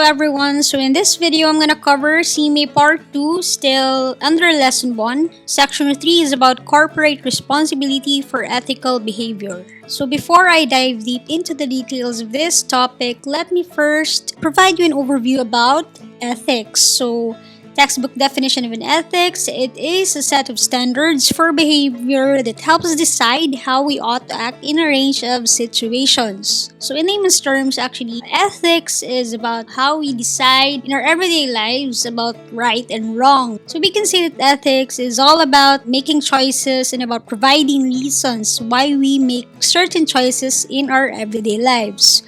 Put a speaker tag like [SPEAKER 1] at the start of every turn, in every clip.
[SPEAKER 1] everyone. So in this video, I'm gonna cover CMA Part 2, still under Lesson 1. Section 3 is about corporate responsibility for ethical behavior. So before I dive deep into the details of this topic, let me first provide you an overview about ethics. So textbook definition of an ethics, it is a set of standards for behavior that helps us decide how we ought to act in a range of situations. So in layman's terms, actually, ethics is about how we decide in our everyday lives about right and wrong. So we can say that ethics is all about making choices and about providing reasons why we make certain choices in our everyday lives.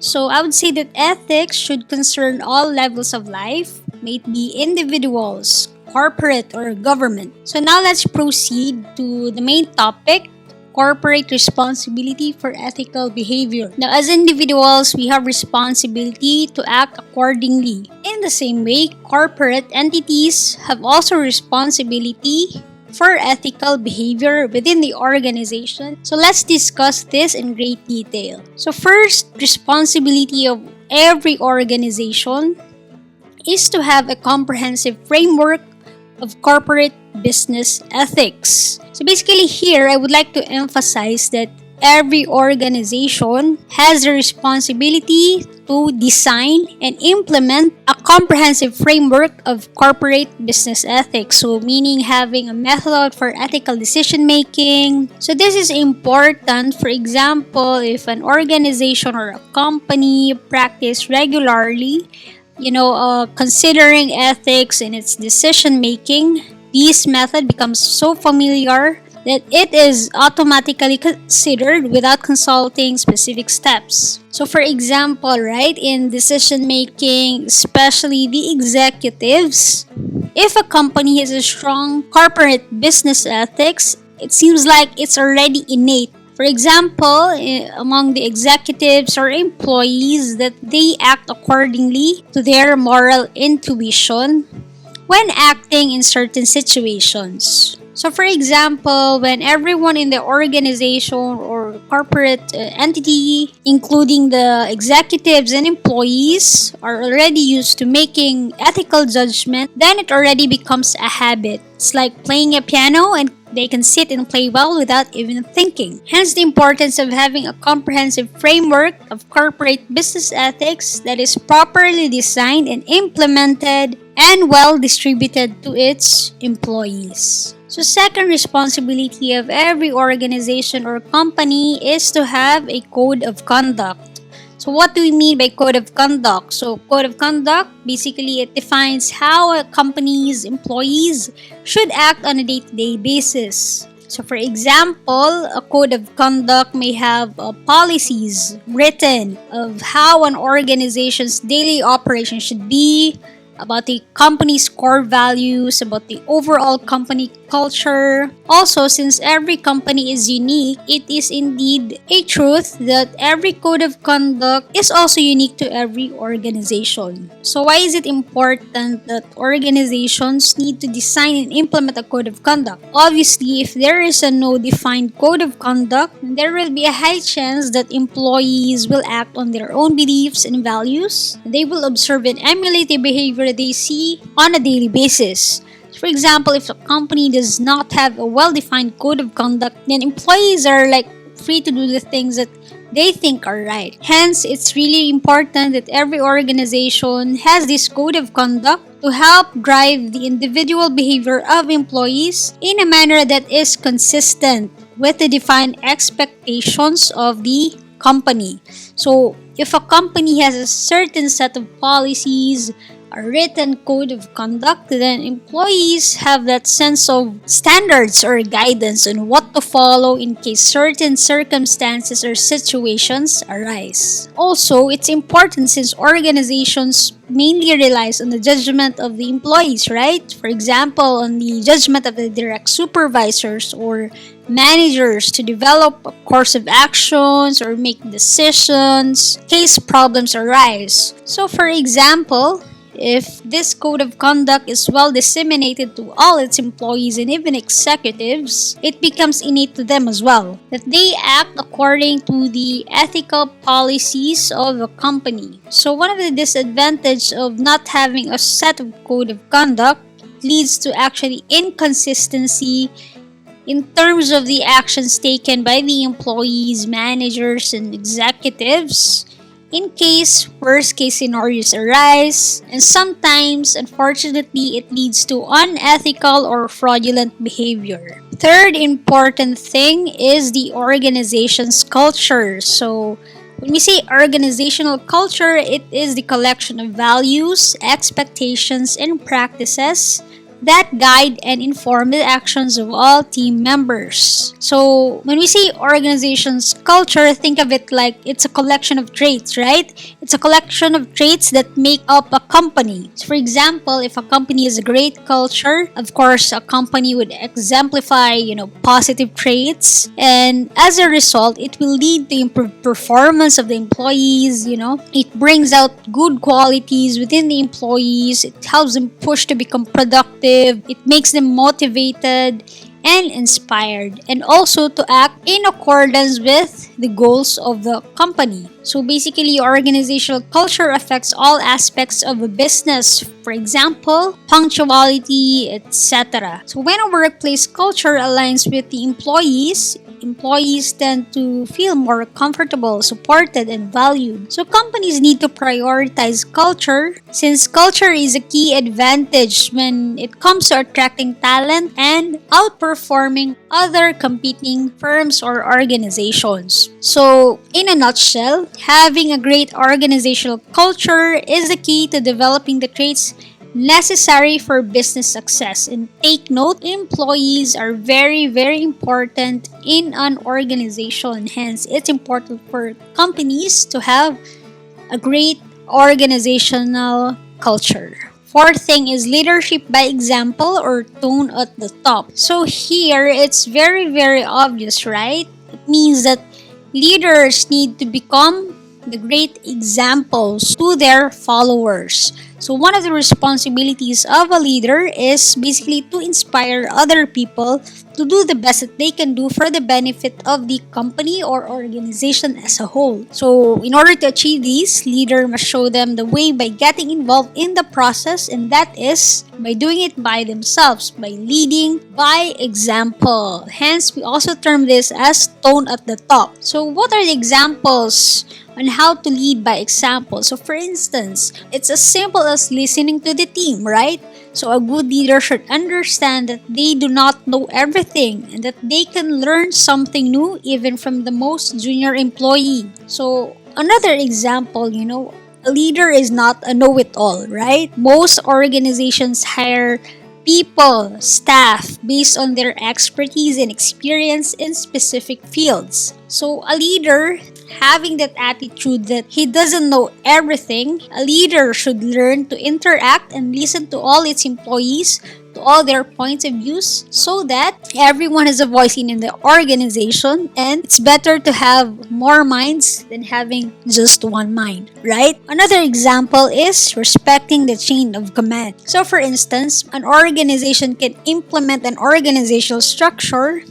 [SPEAKER 1] So I would say that ethics should concern all levels of life, may it be individuals, corporate, or government. So now let's proceed to the main topic, corporate responsibility for ethical behavior. Now, as individuals, we have responsibility to act accordingly. In the same way, corporate entities have also responsibility for ethical behavior within the organization. So let's discuss this in great detail. So first, responsibility of every organization is to have a comprehensive framework of corporate business ethics. So basically here, I would like to emphasize that every organization has a responsibility to design and implement a comprehensive framework of corporate business ethics. So meaning having a method for ethical decision making. So this is important. For example, if an organization or a company practice regularly considering ethics in its decision making, this method becomes so familiar that it is automatically considered without consulting specific steps. So for example, right, in decision making, especially the executives, if a company has a strong corporate business ethics, it seems like it's already innate. For example, among the executives or employees, that they act accordingly to their moral intuition when acting in certain situations. So for example, when everyone in the organization or corporate entity, including the executives and employees, are already used to making ethical judgment, then it already becomes a habit. It's like playing a piano and they can sit and play well without even thinking. Hence the importance of having a comprehensive framework of corporate business ethics that is properly designed and implemented and well distributed to its employees. So second responsibility of every organization or company is to have a code of conduct. So what do we mean by code of conduct? So code of conduct, basically it defines how a company's employees should act on a day-to-day basis. So for example, a code of conduct may have policies written of how an organization's daily operation should be, about the company's core values, about the overall company culture. Also, since every company is unique, it is indeed a truth that every code of conduct is also unique to every organization. So why is it important that organizations need to design and implement a code of conduct? Obviously, if there is a no defined code of conduct, there will be a high chance that employees will act on their own beliefs and values. They will observe and emulate the behavior they see on a daily basis. For example, if a company does not have a well-defined code of conduct, then employees are free to do the things that they think are right. Hence, it's really important that every organization has this code of conduct to help drive the individual behavior of employees in a manner that is consistent with the defined expectations of the company. So, if a company has a certain set of policies, a written code of conduct, then employees have that sense of standards or guidance on what to follow in case certain circumstances or situations arise. Also, it's important since organizations mainly relies on the judgment of the employees, right? For example, on the judgment of the direct supervisors or managers to develop a course of actions or make decisions in case problems arise. So for example, If this code of conduct is well disseminated to all its employees and even executives, it becomes innate to them as well, that they act according to the ethical policies of a company. So one of the disadvantages of not having a set of code of conduct leads to actually inconsistency in terms of the actions taken by the employees, managers, and executives in case worst case scenarios arise, and sometimes, unfortunately, it leads to unethical or fraudulent behavior. Third important thing is the organization's culture. So, when we say organizational culture, it is the collection of values, expectations, and practices that guide and inform the actions of all team members. So, when we say organization's culture, think of it like it's a collection of traits, right? It's a collection of traits that make up a company. So, for example, if a company has a great culture, of course, a company would exemplify, positive traits, and as a result, it will lead to improved performance of the employees. It brings out good qualities within the employees. It helps them push to become productive. It makes them motivated and inspired, and also to act in accordance with the goals of the company. So basically, organizational culture affects all aspects of a business. For example, punctuality, etc. So when a workplace culture aligns with the employees tend to feel more comfortable, supported, and valued. So companies need to prioritize culture, since culture is a key advantage when it comes to attracting talent and outperforming other competing firms or organizations. So in a nutshell, having a great organizational culture is the key to developing the traits necessary for business success. And take note, employees are very, very important in an organization. Hence, it's important for companies to have a great organizational culture. Fourth thing is leadership by example or tone at the top. So here, it's very, very obvious, right? It means that leaders need to become the great examples to their followers. So one of the responsibilities of a leader is basically to inspire other people to do the best that they can do for the benefit of the company or organization as a whole. So in order to achieve this, leader must show them the way by getting involved in the process, and that is by doing it by themselves, by leading by example. Hence, we also term this as tone at the top. So what are the examples on how to lead by example? So for instance, it's as simple as listening to the team, right? So a good leader should understand that they do not know everything and that they can learn something new even from the most junior employee. So another example, a leader is not a know-it-all, right? Most organizations hire people, staff, based on their expertise and experience in specific fields. So a leader having that attitude that he doesn't know everything, a leader should learn to interact and listen to all its employees, to all their points of views, so that everyone has a voice in the organization, and it's better to have more minds than having just one mind, right? Another example is respecting the chain of command. So for instance, an organization can implement an organizational structure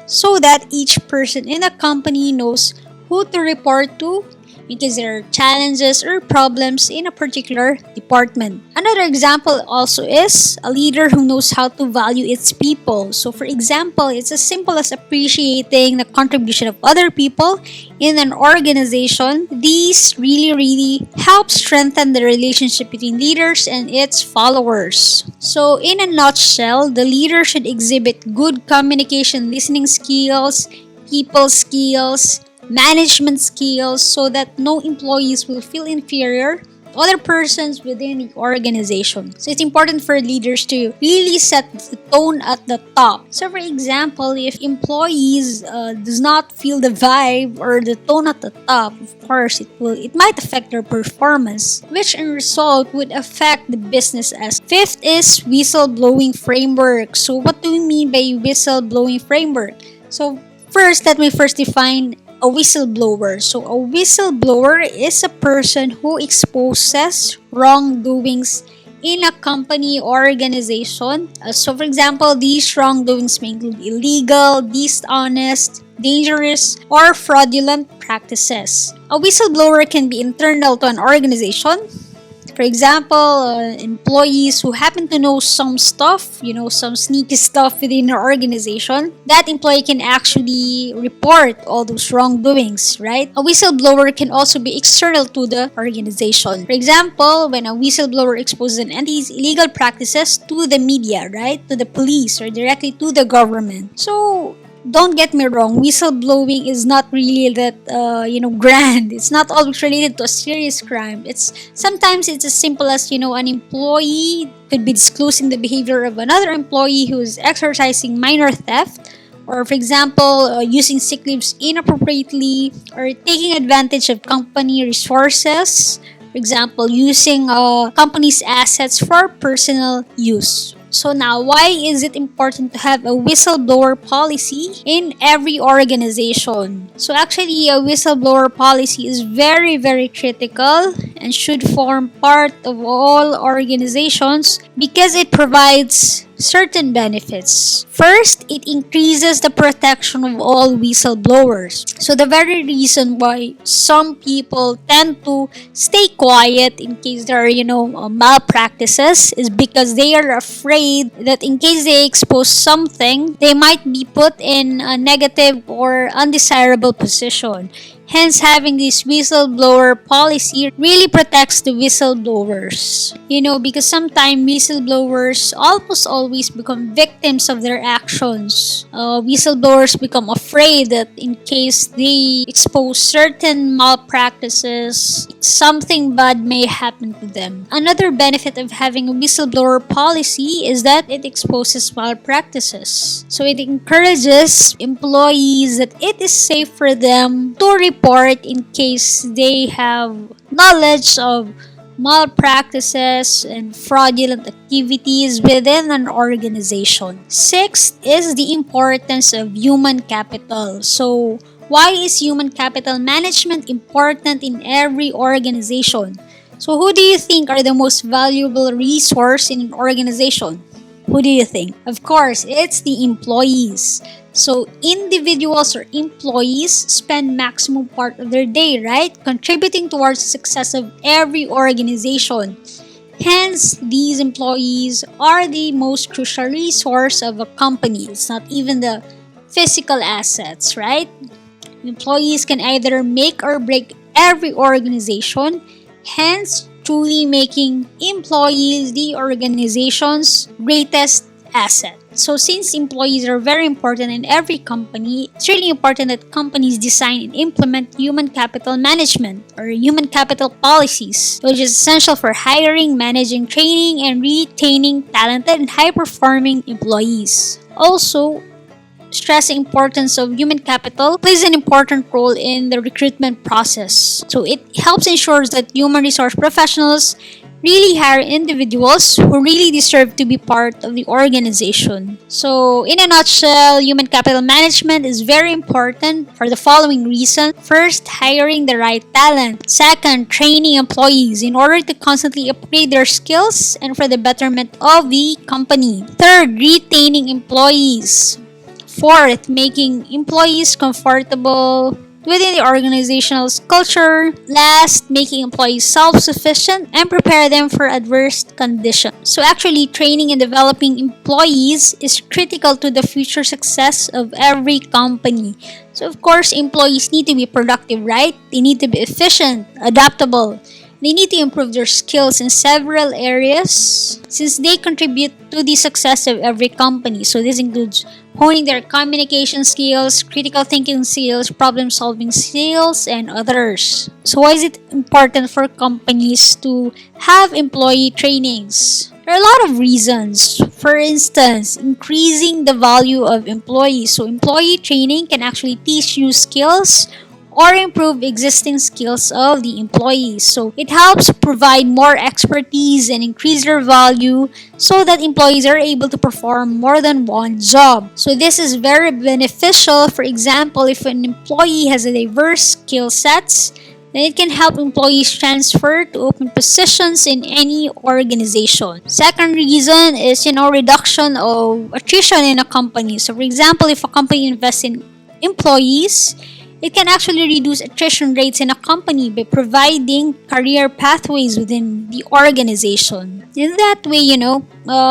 [SPEAKER 1] so that each person in a company knows who to report to because there are challenges or problems in a particular department. Another example also is a leader who knows how to value its people. So for example, it's as simple as appreciating the contribution of other people in an organization. These really help strengthen the relationship between leaders and its followers. So in a nutshell, the leader should exhibit good communication, listening skills, people skills, management skills, so that no employees will feel inferior to other persons within the organization. So it's important for leaders to really set the tone at the top. So for example, if employees does not feel the vibe or the tone at the top, of course it might affect their performance, which in result would affect the business as. Fifth is whistleblowing framework. So what do we mean by whistleblowing framework? So first, let me define a whistleblower. So a whistleblower is a person who exposes wrongdoings in a company or organization. So, for example, these wrongdoings may include illegal, dishonest, dangerous, or fraudulent practices. A whistleblower can be internal to an organization. For example, employees who happen to know some stuff, some sneaky stuff within an organization, that employee can actually report all those wrongdoings, right? A whistleblower can also be external to the organization. For example, when a whistleblower exposes an entity's illegal practices to the media, right? To the police or directly to the government. So, don't get me wrong, whistleblowing is not really that grand. It's not always related to a serious crime. Sometimes it's as simple as an employee could be disclosing the behavior of another employee who is exercising minor theft, or for example, using sick leaves inappropriately, or taking advantage of company resources. For example, using company's assets for personal use. So now, why is it important to have a whistleblower policy in every organization? So actually, a whistleblower policy is very, very critical and should form part of all organizations because it provides certain benefits. First, it increases the protection of all whistleblowers. So the very reason why some people tend to stay quiet in case there are, malpractices is because they are afraid that in case they expose something, they might be put in a negative or undesirable position. Hence, having this whistleblower policy really protects the whistleblowers. Because sometimes whistleblowers almost always become victims of their actions. Whistleblowers become afraid that in case they expose certain malpractices, something bad may happen to them. Another benefit of having a whistleblower policy is that it exposes malpractices. So it encourages employees that it is safe for them to report in case they have knowledge of malpractices and fraudulent activities within an organization. Sixth is the importance of human capital. So, why is human capital management important in every organization? So, who do you think are the most valuable resource in an organization? Who do you think? Of course, it's the employees. So, individuals or employees spend maximum part of their day, right? Contributing towards the success of every organization. Hence, these employees are the most crucial resource of a company. It's not even the physical assets, right? Employees can either make or break every organization. Hence, truly making employees the organization's greatest asset. So since employees are very important in every company, it's really important that companies design and implement human capital management or human capital policies, which is essential for hiring, managing, training, and retaining talented and high-performing employees. Also, stress the importance of human capital plays an important role in the recruitment process. So it helps ensure that human resource professionals really hire individuals who really deserve to be part of the organization. So in a nutshell, human capital management is very important for the following reason. First, hiring the right talent. Second, training employees in order to constantly upgrade their skills and for the betterment of the company. Third, retaining employees. Fourth, making employees comfortable within the organizational culture. Last, making employees self-sufficient and prepare them for adverse conditions. So actually, training and developing employees is critical to the future success of every company. So of course, employees need to be productive, right? They need to be efficient, adaptable. They need to improve their skills in several areas since they contribute to the success of every company. So this includes honing their communication skills, critical thinking skills, problem-solving skills, and others. So why is it important for companies to have employee trainings? There are a lot of reasons. For instance, increasing the value of employees. So employee training can actually teach new skills or improve existing skills of the employees. So it helps provide more expertise and increase their value so that employees are able to perform more than one job. So this is very beneficial. For example, if an employee has a diverse skill sets, then it can help employees transfer to open positions in any organization. Second reason is, reduction of attrition in a company. So for example, if a company invests in employees, it can actually reduce attrition rates in a company by providing career pathways within the organization. In that way,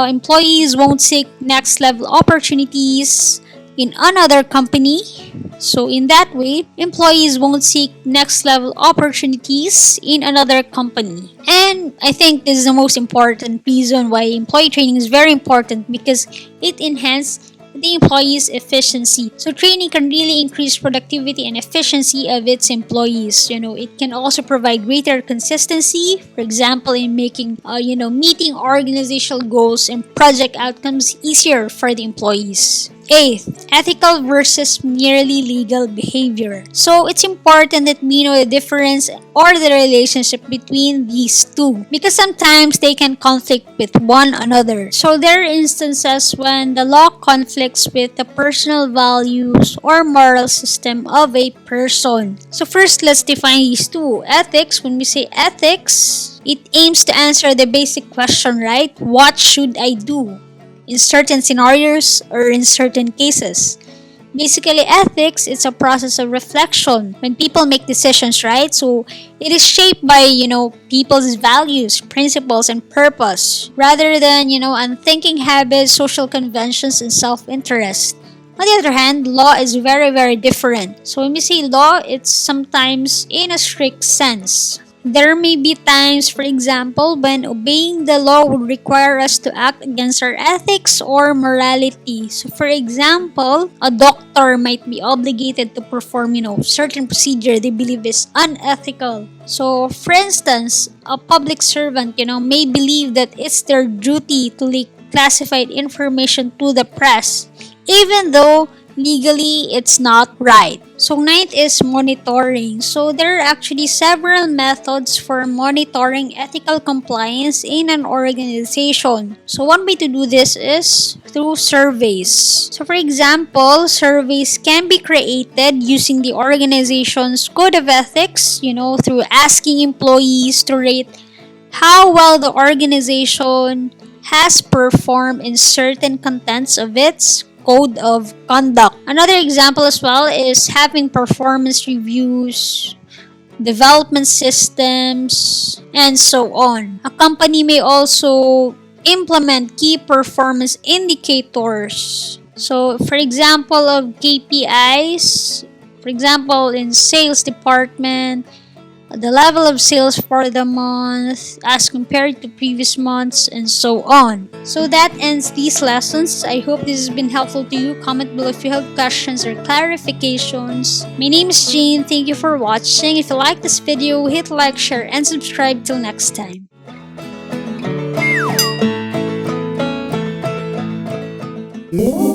[SPEAKER 1] employees won't seek next level opportunities in another company. So in that way, employees won't seek next level opportunities in another company. And I think this is the most important reason why employee training is very important, because it enhances the employee's efficiency. So training can really increase productivity and efficiency of its employees. It can also provide greater consistency, for example, in making, meeting organizational goals and project outcomes easier for the employees. Eighth, ethical versus merely legal behavior. So it's important that we know the difference or the relationship between these two, because sometimes they can conflict with one another. So there are instances when the law conflicts with the personal values or moral system of a person. So first, let's define these two. Ethics, when we say ethics, it aims to answer the basic question, right? What should I do in certain scenarios or in certain cases? Basically, ethics, it's a process of reflection when people make decisions, right? So it is shaped by, people's values, principles, and purpose, rather than, unthinking habits, social conventions, and self-interest. On the other hand, law is very, very different. So when we say law, it's sometimes in a strict sense. There may be times, for example, when obeying the law would require us to act against our ethics or morality. So for example, a doctor might be obligated to perform, certain procedure they believe is unethical. So for instance, a public servant, may believe that it's their duty to leak classified information to the press, even though legally it's not right. So ninth is monitoring. So there are actually several methods for monitoring ethical compliance in an organization. So one way to do this is through surveys. So for example, surveys can be created using the organization's code of ethics, through asking employees to rate how well the organization has performed in certain contents of its code of conduct. Another example as well is having performance reviews, development systems, and so on. A company may also implement key performance indicators. So, for example, of KPIs, for example, in sales department, the level of sales for the month as compared to previous months, and so on. So that ends these lessons. I hope this has been helpful to you. Comment below if you have questions or clarifications. My name is Jean. Thank you for watching. If you like this video, hit like, share, and subscribe. Till next time.
[SPEAKER 2] Ooh.